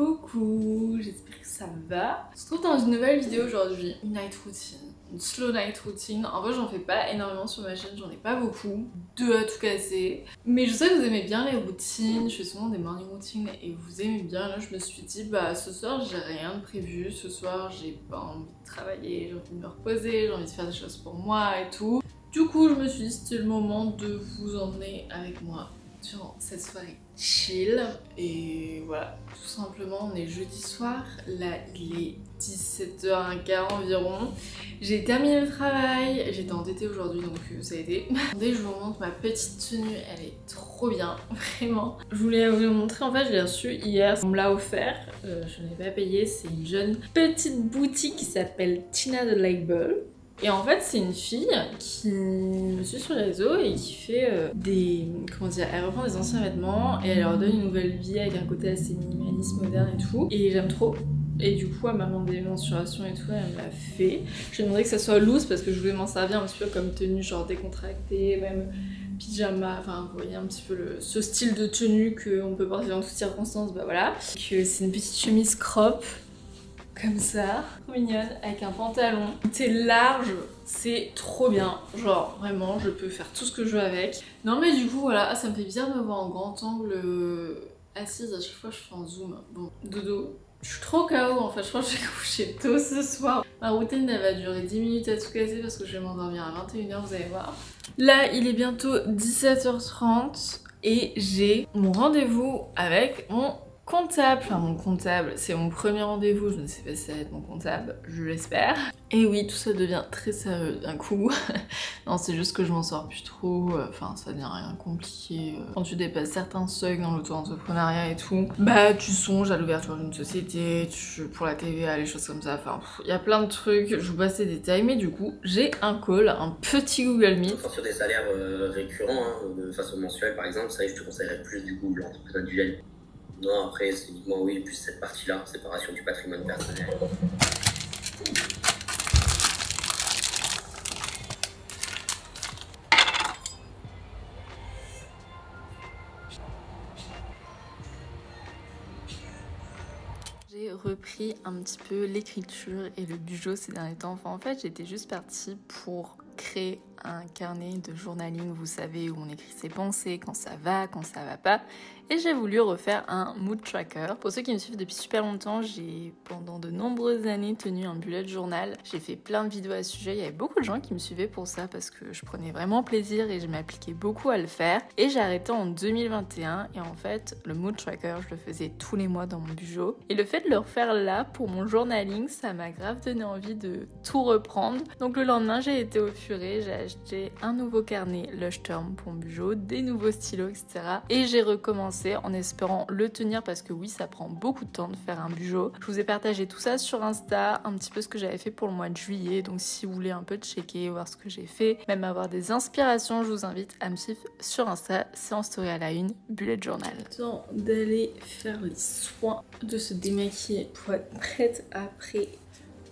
Coucou, j'espère que ça va. On se retrouve dans une nouvelle vidéo aujourd'hui, une night routine, une slow night routine. En vrai j'en fais pas énormément sur ma chaîne, j'en ai pas beaucoup, 2 à tout casser. Mais je sais que vous aimez bien les routines, je fais souvent des morning routines et vous aimez bien. Là je me suis dit bah ce soir j'ai rien de prévu, ce soir j'ai pas envie de travailler, j'ai envie de me reposer, j'ai envie de faire des choses pour moi et tout. Du coup je me suis dit c'était le moment de vous emmener avec moi durant cette soirée chill et voilà, tout simplement on est jeudi soir, là il est 17h15 environ, j'ai terminé le travail, j'étais endettée aujourd'hui donc ça a été. Attendez, je vous montre ma petite tenue, elle est trop bien, vraiment. Je voulais vous le montrer, en fait je l'ai reçue hier, on me l'a offert, je n'ai pas payé, c'est une jeune petite boutique qui s'appelle Tina the Label. Et en fait, c'est une fille qui me suit sur les réseaux et qui fait elle reprend des anciens vêtements et elle leur donne une nouvelle vie avec un côté assez minimaliste, moderne et tout. Et j'aime trop. Et du coup, elle m'a demandé des mensurations et tout, elle me l'a fait. Je demanderais que ça soit loose parce que je voulais m'en servir un petit peu comme tenue, genre décontractée, même pyjama, enfin vous voyez un petit peu ce style de tenue qu'on peut porter dans toutes circonstances, bah voilà. Que c'est une petite chemise crop. Comme ça, trop mignonne, avec un pantalon. C'est large, c'est trop bien. Genre, vraiment, je peux faire tout ce que je veux avec. Non mais du coup, voilà, ça me fait bizarre de me voir en grand angle assise à chaque fois que je fais un zoom. Bon, dodo. Je suis trop KO en fait, je crois que j'ai couché tôt ce soir. Ma routine, elle va durer 10 minutes à tout casser parce que je vais m'endormir à 21h, vous allez voir. Là, il est bientôt 17h30 et j'ai mon rendez-vous avec mon comptable, enfin mon comptable, c'est mon premier rendez-vous, je ne sais pas si ça va être mon comptable, je l'espère. Et oui, tout ça devient très sérieux d'un coup. Non, c'est juste que je m'en sors plus trop, enfin ça devient rien compliqué. Quand tu dépasses certains seuils dans l'auto-entrepreneuriat et tout, bah tu songes à l'ouverture d'une société, pour la TVA, les choses comme ça, enfin il y a plein de trucs, je vous passe les détails, mais du coup j'ai un call, un petit Google Meet. Sur des salaires récurrents, hein, de façon mensuelle par exemple, ça je te conseillerais plus du coup l'entreprise individuelle. Non, après, c'est uniquement, oui, plus cette partie-là, séparation du patrimoine personnel. J'ai repris un petit peu l'écriture et le bujo ces derniers temps. Enfin, en fait, j'étais juste partie pour créer un carnet de journaling, vous savez, où on écrit ses pensées, quand ça va pas. Et j'ai voulu refaire un mood tracker. Pour ceux qui me suivent depuis super longtemps, j'ai pendant de nombreuses années tenu un bullet journal. J'ai fait plein de vidéos à ce sujet. Il y avait beaucoup de gens qui me suivaient pour ça parce que je prenais vraiment plaisir et je m'appliquais beaucoup à le faire. Et j'ai arrêté en 2021 et en fait, le mood tracker, je le faisais tous les mois dans mon bujo. Et le fait de le refaire là pour mon journaling, ça m'a grave donné envie de tout reprendre. Donc le lendemain, j'ai été au Furet, j'ai acheté un nouveau carnet Lush Term pour mon bujo, des nouveaux stylos, etc. Et j'ai recommencé en espérant le tenir parce que oui, ça prend beaucoup de temps de faire un bujo. Je vous ai partagé tout ça sur Insta, un petit peu ce que j'avais fait pour le mois de juillet. Donc si vous voulez un peu checker, voir ce que j'ai fait, même avoir des inspirations, je vous invite à me suivre sur Insta. C'est en story à la une, bullet journal. Temps d'aller faire les soins, de se démaquiller pour être prête après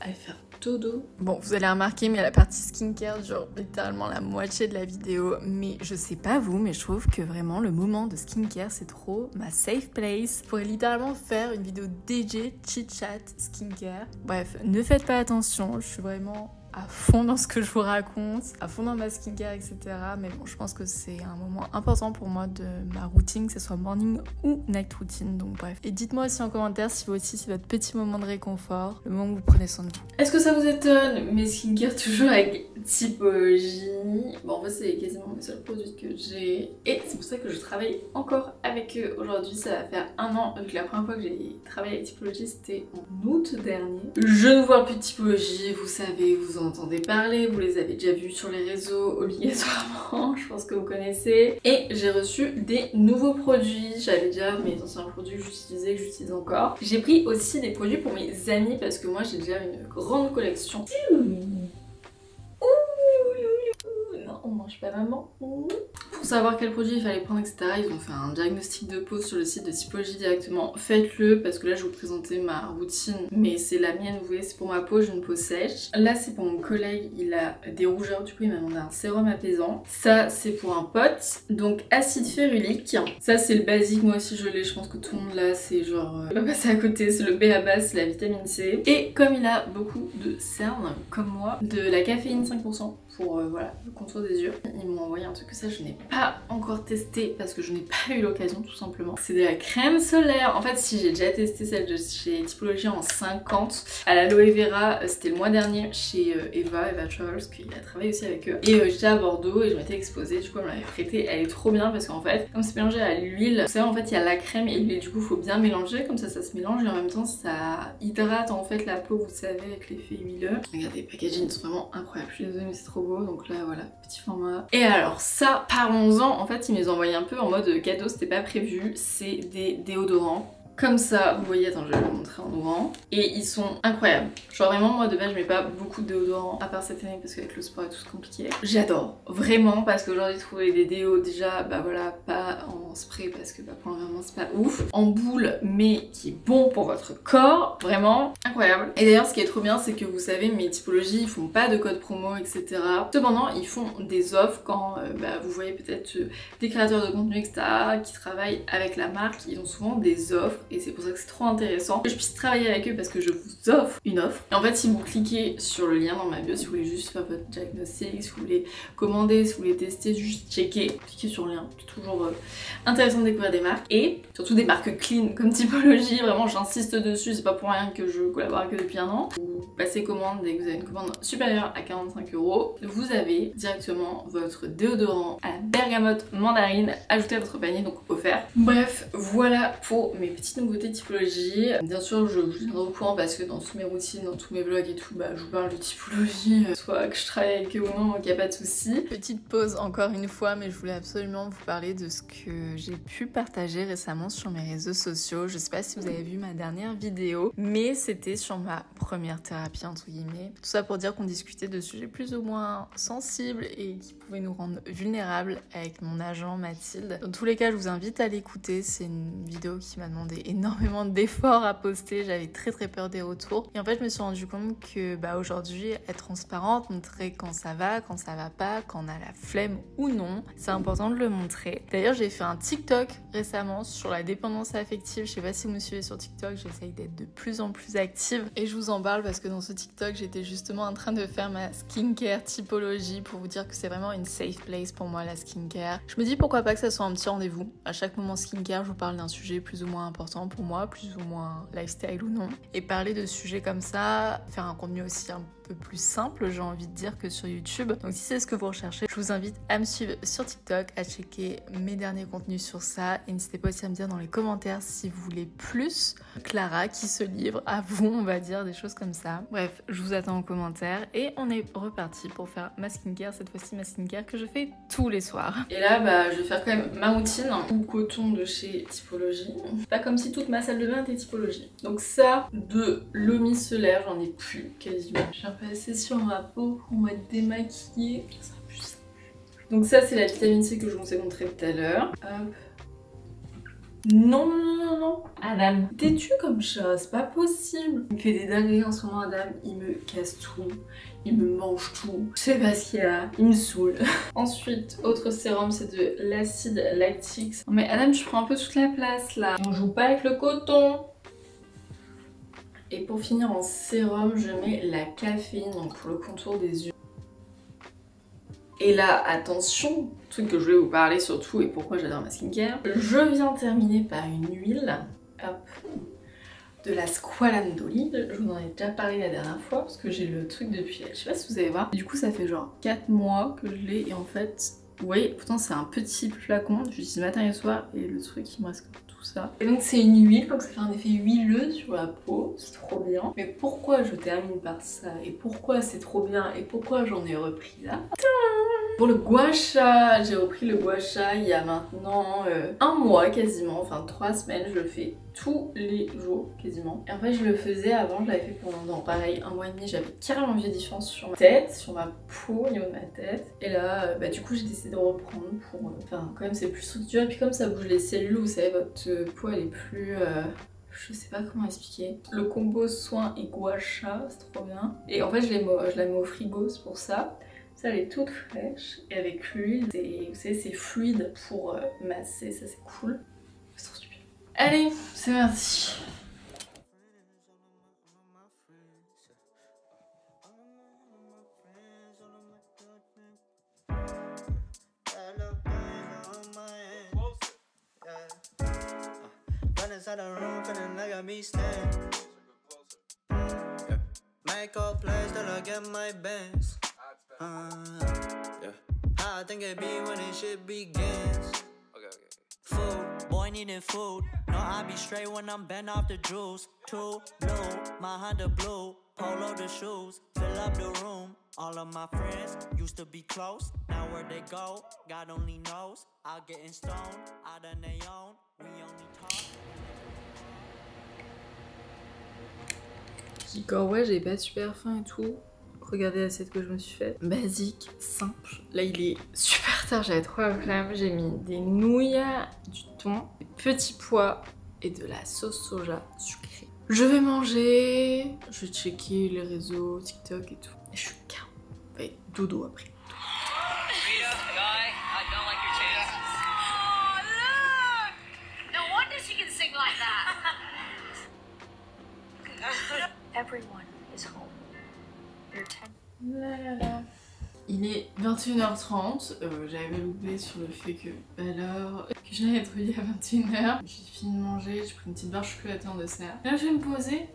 à faire dodo. Bon, vous allez remarquer, mais la partie skincare dure littéralement la moitié de la vidéo. Mais je sais pas vous, mais je trouve que vraiment le moment de skincare, c'est trop ma safe place. Je pourrais littéralement faire une vidéo dédiée chit-chat skincare. Bref, ne faites pas attention, je suis vraiment à fond dans ce que je vous raconte, à fond dans ma skincare, etc. Mais bon, je pense que c'est un moment important pour moi de ma routine, que ce soit morning ou night routine, donc bref. Et dites-moi aussi en commentaire si vous aussi c'est votre petit moment de réconfort, le moment où vous prenez soin de vous. Est-ce que ça vous étonne, mes skincare toujours avec typologie? Bon, en fait c'est quasiment mes seuls produits que j'ai et c'est pour ça que je travaille encore avec eux aujourd'hui. Ça va faire 1 an, vu que la première fois que j'ai travaillé avec typologie c'était en août dernier. Je ne vois plus de typologie, vous savez, vous en entendez parler, vous les avez déjà vus sur les réseaux obligatoirement, je pense que vous connaissez. Et j'ai reçu des nouveaux produits, j'avais déjà mes anciens produits que j'utilisais, que j'utilise encore. J'ai pris aussi des produits pour mes amis parce que moi j'ai déjà une grande collection. Non, on mange pas maman. Pour pour savoir quel produit il fallait prendre, etc. Ils ont fait un diagnostic de peau sur le site de Typologie directement. Faites-le parce que là je vais vous présenter ma routine, mais c'est la mienne, vous voyez, c'est pour ma peau, j'ai une peau sèche. Là c'est pour mon collègue, il a des rougeurs, du coup il m'a demandé un sérum apaisant. Ça c'est pour un pote, donc acide férulique. Ça c'est le basique, moi aussi je l'ai, je pense que tout le monde l'a, c'est genre... on va passer à côté, c'est le BABA, c'est la vitamine C. Et comme il a beaucoup de cernes, comme moi, de la caféine 5%. Pour voilà, le contour des yeux. Ils m'ont envoyé un truc que ça je n'ai pas encore testé parce que je n'ai pas eu l'occasion tout simplement. C'est de la crème solaire. En fait si j'ai déjà testé celle de chez Typologie en 50 à l'aloe vera, c'était le mois dernier chez Eva Travels, qu'il a travaillé aussi avec eux. Et j'étais à Bordeaux et je m'étais exposée, du coup elle me l'avait prêtée. Elle est trop bien parce qu'en fait comme c'est mélangé à l'huile, vous savez en fait il y a la crème et l'huile, du coup faut bien mélanger, comme ça ça se mélange et en même temps ça hydrate en fait la peau, vous savez, avec l'effet huileux. Regardez, les packaging sont vraiment incroyables, je suis désolée mais c'est trop beau. Donc là voilà, petit format. Et alors ça, parlons-en, en fait ils me les ont envoyés un peu en mode cadeau, c'était pas prévu. C'est des déodorants comme ça, vous voyez, attends je vais vous montrer en grand. Et ils sont incroyables. Genre vraiment moi de base je mets pas beaucoup de déodorants, à part cette année parce qu'avec le sport et tout c'est compliqué. J'adore, vraiment, parce qu'aujourd'hui trouver des déos déjà, bah voilà, pas en spray parce que bah pour l'environnement c'est pas ouf. En boule mais qui est bon pour votre corps, vraiment incroyable. Et d'ailleurs ce qui est trop bien c'est que vous savez mes Typologies ils font pas de code promo etc. Cependant ils font des offres quand bah, vous voyez peut-être des créateurs de contenu etc. qui travaillent avec la marque, ils ont souvent des offres. Et c'est pour ça que c'est trop intéressant que je puisse travailler avec eux parce que je vous offre une offre. Et en fait si vous cliquez sur le lien dans ma bio, si vous voulez juste faire votre diagnostic, si vous voulez commander, si vous voulez tester, juste checker, cliquez sur le lien. C'est toujours intéressant de découvrir des marques et surtout des marques clean comme Typologie. Vraiment j'insiste dessus, c'est pas pour rien que je collabore avec eux depuis un an. Vous passez commande, dès que vous avez une commande supérieure à 45 €, vous avez directement votre déodorant à la bergamote mandarine ajouté à votre panier, donc offert. Bref, voilà pour mes petites nouveautés Typologie. Bien sûr je vous tiendrai au courant parce que dans toutes mes routines, dans tous mes vlogs et tout, bah je vous parle de Typologie, soit que je travaille avec eux ou non, donc y a pas de souci. Petite pause encore une fois, mais je voulais absolument vous parler de ce que j'ai pu partager récemment sur mes réseaux sociaux. Je sais pas si vous avez vu ma dernière vidéo, mais c'était sur ma première thérapie entre guillemets. Tout ça pour dire qu'on discutait de sujets plus ou moins sensibles et qui pouvaient nous rendre vulnérables avec mon agent Mathilde. Dans tous les cas, je vous invite à l'écouter. C'est une vidéo qui m'a demandé énormément d'efforts à poster, j'avais très peur des retours et en fait je me suis rendu compte que bah aujourd'hui être transparente, montrer quand ça va pas, quand on a la flemme ou non, c'est important de le montrer. D'ailleurs j'ai fait un TikTok récemment sur la dépendance affective, je sais pas si vous me suivez sur TikTok, j'essaye d'être de plus en plus active et je vous en parle parce que dans ce TikTok j'étais justement en train de faire ma skincare Typologie pour vous dire que c'est vraiment une safe place pour moi la skincare. Je me dis pourquoi pas que ça soit un petit rendez-vous, à chaque moment skincare je vous parle d'un sujet plus ou moins important pour moi, plus ou moins lifestyle ou non. Et parler de sujets comme ça, faire un contenu aussi un peu plus simple, j'ai envie de dire, que sur YouTube. Donc si c'est ce que vous recherchez, je vous invite à me suivre sur TikTok, à checker mes derniers contenus sur ça. Et n'hésitez pas aussi à me dire dans les commentaires si vous voulez plus Clara qui se livre à vous, on va dire, des choses comme ça. Bref, je vous attends en commentaire et on est reparti pour faire ma skincare, cette fois-ci ma skincare que je fais tous les soirs. Et là, bah, je vais faire quand même ma routine ou coton de chez Typologie. Pas comme si toute ma salle de bain était Typologie. Donc ça, de l'eau micellaire, j'en ai plus quasiment. Je vais passer sur ma peau pour me démaquiller. Ça sera plus simple. Donc ça, c'est la vitamine C que je vous ai montré tout à l'heure. Hop. Non, Adam, t'es-tu comme ça? C'est pas possible. Il me fait des dingueries en ce moment, Adam. Il me casse tout. Il me mange tout. Je sais pas ce qu'il y a. Il me saoule. Ensuite, autre sérum, c'est de l'acide lactique. Non mais Adam, tu prends un peu toute la place là. On joue pas avec le coton. Et pour finir en sérum, je mets la caféine, donc pour le contour des yeux. Et là, attention, truc que je vais vous parler surtout et pourquoi j'adore ma skincare. Je viens terminer par une huile, hop, de la Squalane. Je vous en ai déjà parlé la dernière fois parce que j'ai le truc depuis, je sais pas si vous allez voir. Du coup, ça fait genre 4 mois que je l'ai et en fait, vous voyez, pourtant c'est un petit flacon, j'utilise matin et soir et le truc il me reste tout ça. Et donc c'est une huile, donc ça fait un effet huileux sur la peau, c'est trop bien. Mais pourquoi je termine par ça et pourquoi c'est trop bien et pourquoi j'en ai repris là? Pour le gua sha, j'ai repris le gua sha il y a maintenant un mois quasiment, enfin 3 semaines, je le fais tous les jours quasiment. Et en fait je le faisais avant, je l'avais fait pendant pareil 1 mois et demi, j'avais carrément vu des différences sur ma tête, sur ma peau, au niveau de ma tête. Et là du coup j'ai décidé de reprendre pour... Enfin quand même c'est plus structuré, puis comme ça bouge les cellules, vous savez votre peau elle est plus... Je sais pas comment expliquer. Le combo soin et gua sha, c'est trop bien. Et en fait je la mets au frigo, c'est pour ça. Ça elle est toute fraîche et avec l'huile, vous savez c'est fluide pour masser, ça c'est cool. C'est trop super. Allez, c'est parti. Inside the room, feeling like I be staying. Make up plays till I get my bands. How I think it be when this shit begins. Food, boy needing food. No, I be straight when I'm bent off the juice. Too blue, my Honda blue. Polo the shoes, fill up the room. All of my friends used to be close. Now where they go, God only knows. I'll get in stone, out on their own. We only talk. Ouais, j'ai pas super faim et tout. Regardez l'assiette que je me suis faite. Basique, simple. Là il est super tard, j'avais trop la flemme. J'ai mis des nouilles, du thon, des petits pois et de la sauce soja sucrée. Je vais manger, je vais checker les réseaux, TikTok et tout. Et je suis KO. Ouais, dodo après. Everyone is home. You're 10. Là là là. Il est 21h30, j'avais loupé sur le fait que l'heure que j'allais être liée à 21h. J'ai fini de manger, j'ai pris une petite barre chocolatée en dessert. Là je vais me poser.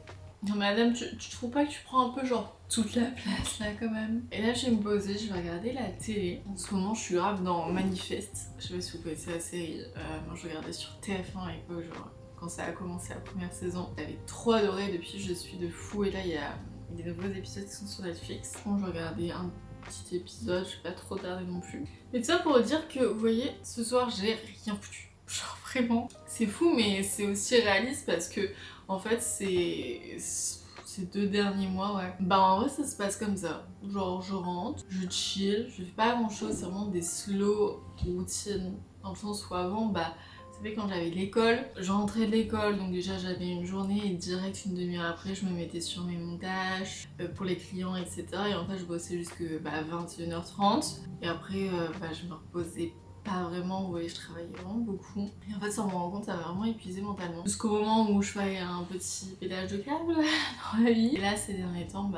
Non madame, tu trouves pas que tu prends un peu genre toute la place là quand même? Et là je vais me poser, je vais regarder la télé. En ce moment je suis grave dans Manifest. Je sais pas si vous connaissez la série. Moi je regardais sur TF1 à l'époque, genre quand ça a commencé la première saison. J'avais trop adoré, depuis je suis de fou et là il y a des nouveaux épisodes qui sont sur Netflix. Bon, je regardais un petit épisode, je suis pas trop tardée non plus. Mais tout ça pour dire que vous voyez, ce soir j'ai rien foutu. Genre vraiment, c'est fou mais c'est aussi réaliste parce que en fait ces 2 derniers mois, ouais. Bah en vrai ça se passe comme ça. Genre je rentre, je chill, je fais pas grand chose, c'est vraiment des slow routines. Dans le sens où avant, bah vous savez quand j'avais l'école, je rentrais de l'école donc déjà j'avais une journée et direct une demi-heure après je me mettais sur mes montages pour les clients etc. Et en fait je bossais jusque 21h30 et après je me reposais pas vraiment, vous voyez je travaillais vraiment beaucoup et en fait sans me rendre compte ça m'a vraiment épuisé mentalement jusqu'au moment où je fais un petit pédage de câble dans la vie. Et là ces derniers temps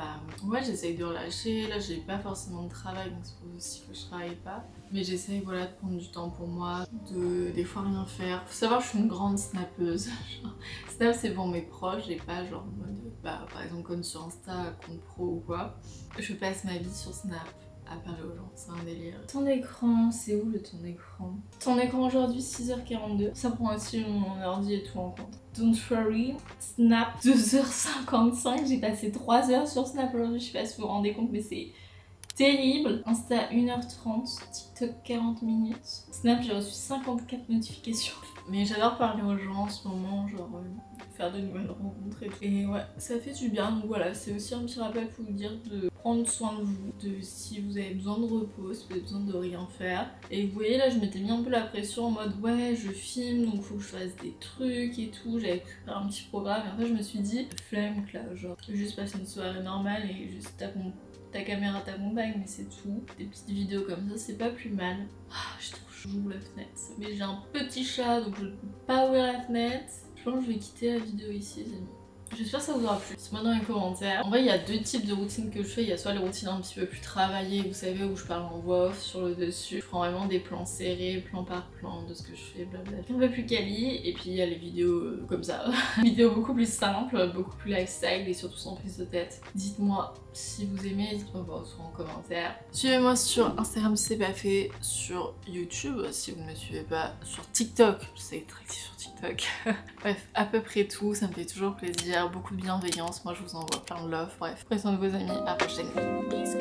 ouais j'essaye de relâcher, là j'ai pas forcément de travail donc c'est pour aussi que je travaille pas, mais j'essaye voilà de prendre du temps pour moi, de des fois rien faire. Faut savoir que je suis une grande snappeuse. Snap c'est pour mes proches, j'ai pas genre en mode par exemple comme sur Insta, compte pro ou quoi. Je passe ma vie sur Snap à parler aux gens, c'est un délire. Ton écran, c'est où le ton écran? Ton écran aujourd'hui 6h42, ça prend aussi mon ordi et tout en compte. Don't worry, Snap 2h55, j'ai passé 3 heures sur Snap aujourd'hui, je sais pas si vous vous rendez compte mais c'est terrible. Insta 1h30, TikTok 40 minutes, Snap j'ai reçu 54 notifications. Mais j'adore parler aux gens en ce moment, genre faire de nouvelles rencontres et tout. Et ouais, ça fait du bien, donc voilà, c'est aussi un petit rappel pour vous dire de prendre soin de vous, de si vous avez besoin de repos, si vous avez besoin de rien faire. Et vous voyez là, je m'étais mis un peu la pression en mode ouais, je filme, donc faut que je fasse des trucs et tout. J'avais préparé un petit programme et en fait je me suis dit, flemme que là, genre juste passer une soirée normale et juste ta caméra t'accompagne, mais c'est tout. Des petites vidéos comme ça, c'est pas plus mal. J'ai trop chaud, j'ouvre la fenêtre. Mais j'ai un petit chat, donc je ne peux pas ouvrir la fenêtre. Je pense que je vais quitter la vidéo ici, les amis. J'espère que ça vous aura plu. Dites-moi dans les commentaires. En vrai, il y a 2 types de routines que je fais. Il y a soit les routines un petit peu plus travaillées, vous savez, où je parle en voix off sur le dessus. Je prends vraiment des plans serrés, plan par plan de ce que je fais, blablabla. Un peu plus quali. Et puis il y a les vidéos comme ça. Vidéos beaucoup plus simples, beaucoup plus lifestyle et surtout sans prise de tête. Dites-moi si vous aimez, dites-moi en commentaire. Suivez-moi sur Instagram si c'est pas fait, sur YouTube si vous ne me suivez pas, sur TikTok. J'essaie d'être active sur TikTok. Bref, à peu près tout, ça me fait toujours plaisir. Beaucoup de bienveillance, moi je vous envoie plein de love, bref. Prenez soin de vos amis, à la prochaine. Peace.